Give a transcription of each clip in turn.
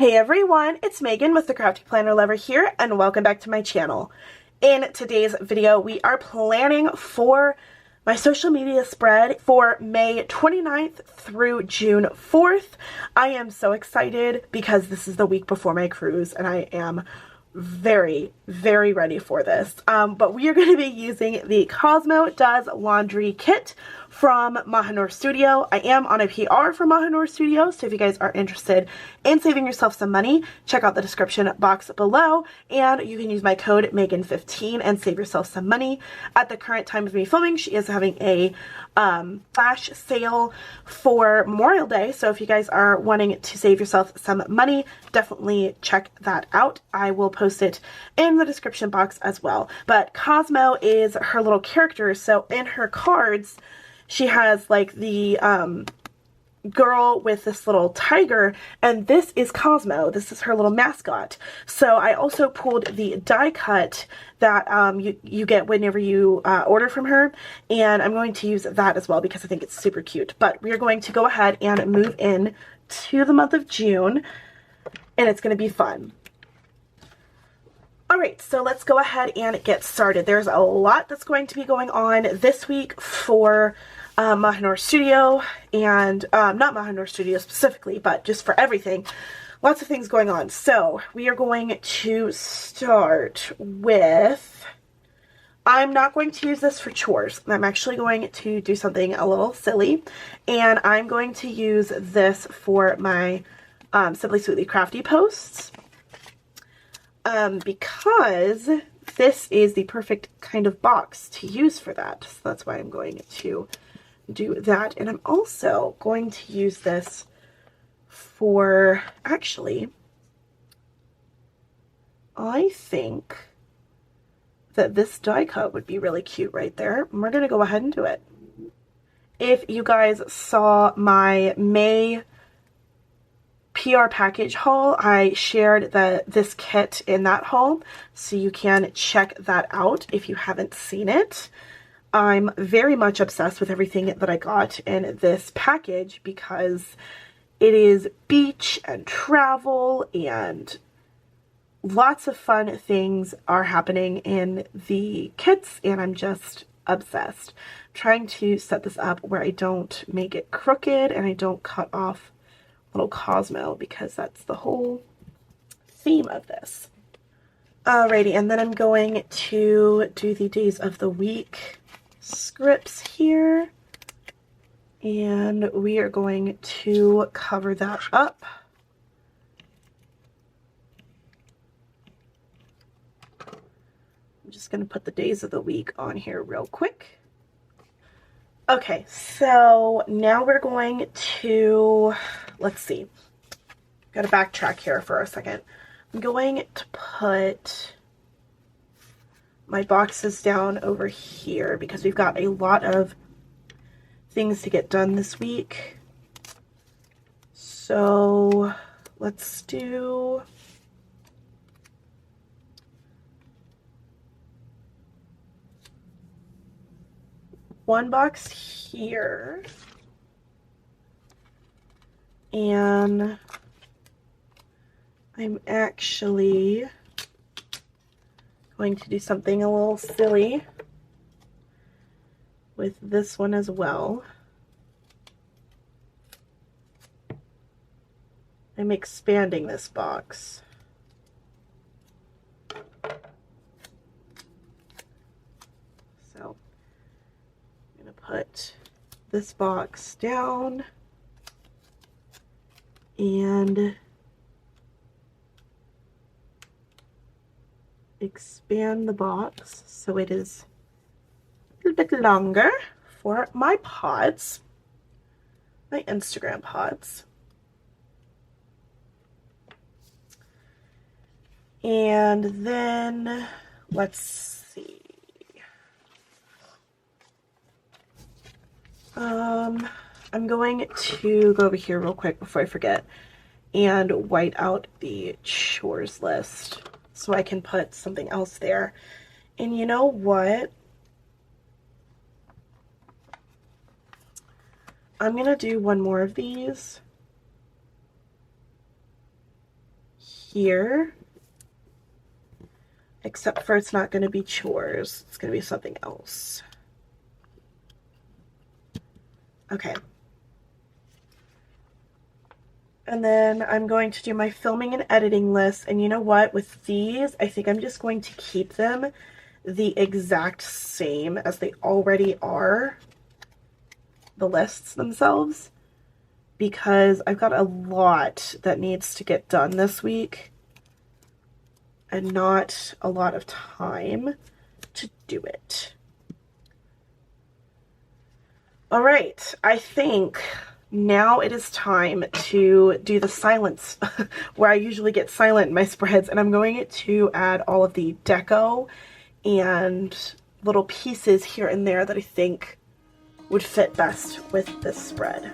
Hey everyone, it's Megan with the CraftyPlannerLovR here, and welcome back to my channel. In today's video, we are planning for my social media spread for May 29th through June 4th. I am so excited because this is the week before my cruise, and I am very ready for this. But we are going to be using the Cosmo Does Laundry kit from MahaNoorStudio. I am on a PR for MahaNoorStudio, so if you guys are interested in saving yourself some money, check out the description box below, and you can use my code Megan15 and save yourself some money. At the current time of me filming, she is having a flash sale for Memorial Day, so if you guys are wanting to save yourself some money, definitely check that out. I will post it in the description box as well. But Cosmo is her little character, so in her cards, she has like the girl with this little tiger, and this is Cosmo. This is her little mascot. So I also pulled the die cut that you get whenever you order from her, and I'm going to use that as well because I think it's super cute. But we are going to go ahead and move in to the month of June, and it's going to be fun. Alright, so let's go ahead and get started. There's a lot that's going to be going on this week for MahaNoorStudio, and not MahaNoorStudio specifically, but just for everything. Lots of things going on. So we are going to start with, I'm not going to use this for chores. I'm actually going to do something a little silly, and I'm going to use this for my Simply Sweetly Crafty posts. Because this is the perfect kind of box to use for that. So that's why I'm going to do that. And I'm also going to use this for, actually, I think that this die cut would be really cute right there. And we're going to go ahead and do it. If you guys saw my May PR package haul, I shared this kit in that haul, so you can check that out if you haven't seen it. I'm very much obsessed with everything that I got in this package because it is beach and travel, and lots of fun things are happening in the kits, and I'm just obsessed. I'm trying to set this up where I don't make it crooked and I don't cut off little Cosmo, because that's the whole theme of this. Alrighty, and then I'm going to do the days of the week scripts here, and we are going to cover that up. I'm just going to put the days of the week on here real quick. Okay, so now we're going to, let's see, got to backtrack here for a second. I'm going to put my boxes down over here because we've got a lot of things to get done this week. So let's do one box here, and I'm actually going to do something a little silly with this one as well. I'm expanding this box. So I'm going to put this box down and expand the box so it is a little bit longer for my pods, my Instagram pods. And then let's see. I'm going to go over here real quick before I forget and white out the chores list so I can put something else there. And you know what? I'm gonna do one more of these here. Except for it's not going to be chores. It's going to be something else. Okay. And then I'm going to do my filming and editing list. And you know what? With these, I think I'm just going to keep them the exact same as they already are. The lists themselves. Because I've got a lot that needs to get done this week. And not a lot of time to do it. All right, I think now it is time to do the silence where I usually get silent in my spreads, and I'm going to add all of the deco and little pieces here and there that I think would fit best with this spread.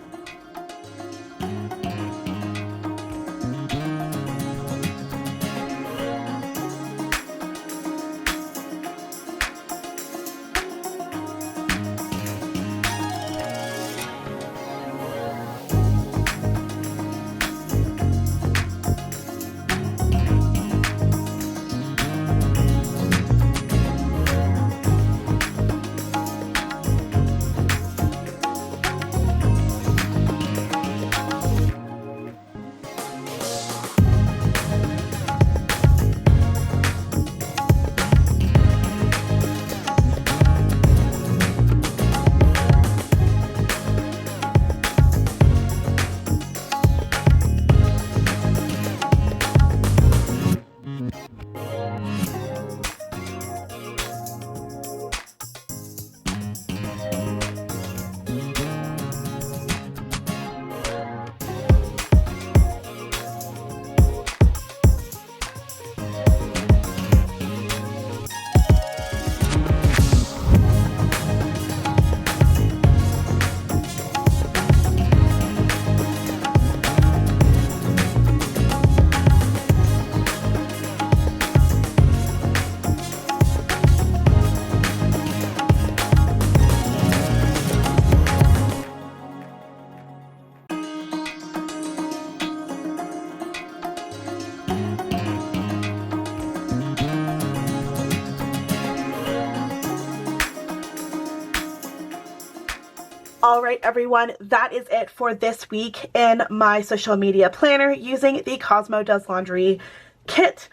Alright everyone, that is it for this week in my social media planner using the Cosmo Does Laundry kit.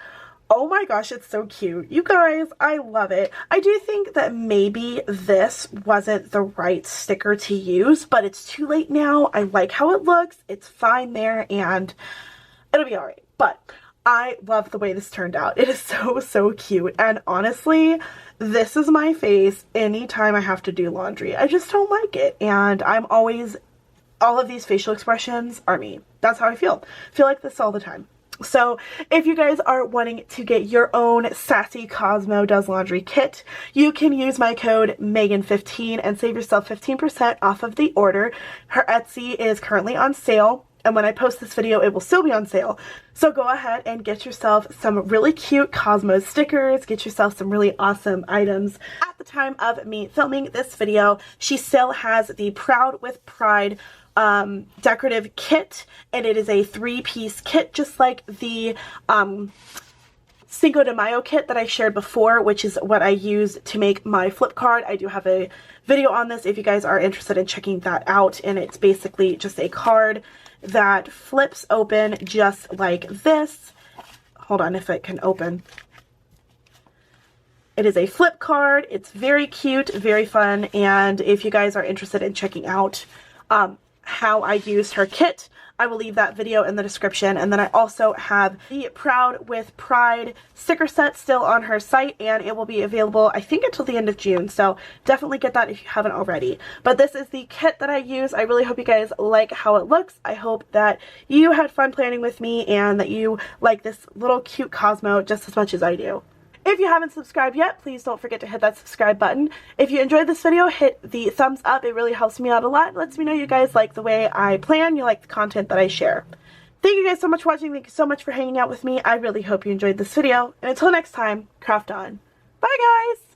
Oh my gosh, it's so cute. You guys, I love it. I do think that maybe this wasn't the right sticker to use, but it's too late now. I like how it looks. It's fine there and it'll be alright. But I love the way this turned out. It is so cute. And honestly, this is my face anytime I have to do laundry. I just don't like it. And I'm always, all of these facial expressions are me. That's how I feel. I feel like this all the time. So if you guys are wanting to get your own sassy Cosmo Does Laundry kit, you can use my code Megan15 and save yourself 15% off of the order. Her Etsy is currently on sale. And when I post this video, it will still be on sale. So go ahead and get yourself some really cute Cosmo stickers. Get yourself some really awesome items. At the time of me filming this video, she still has the Proud with Pride decorative kit. And it is a 3-piece kit, just like the Cinco de Mayo kit that I shared before, which is what I use to make my flip card. I do have a video on this if you guys are interested in checking that out. And it's basically just a card that flips open just like this. Hold on, if it can open. It is a flip card. It's very cute, very fun, and if you guys are interested in checking out how I used her kit, I will leave that video in the description. And then I also have the Proud with Pride sticker set still on her site, and it will be available, I think, until the end of June. So definitely get that if you haven't already. But this is the kit that I use. I really hope you guys like how it looks. I hope that you had fun planning with me and that you like this little cute Cosmo just as much as I do. If you haven't subscribed yet, please don't forget to hit that subscribe button. If you enjoyed this video, hit the thumbs up. It really helps me out a lot. It lets me know you guys like the way I plan, you like the content that I share. Thank you guys so much for watching. Thank you so much for hanging out with me. I really hope you enjoyed this video. And until next time, craft on. Bye guys!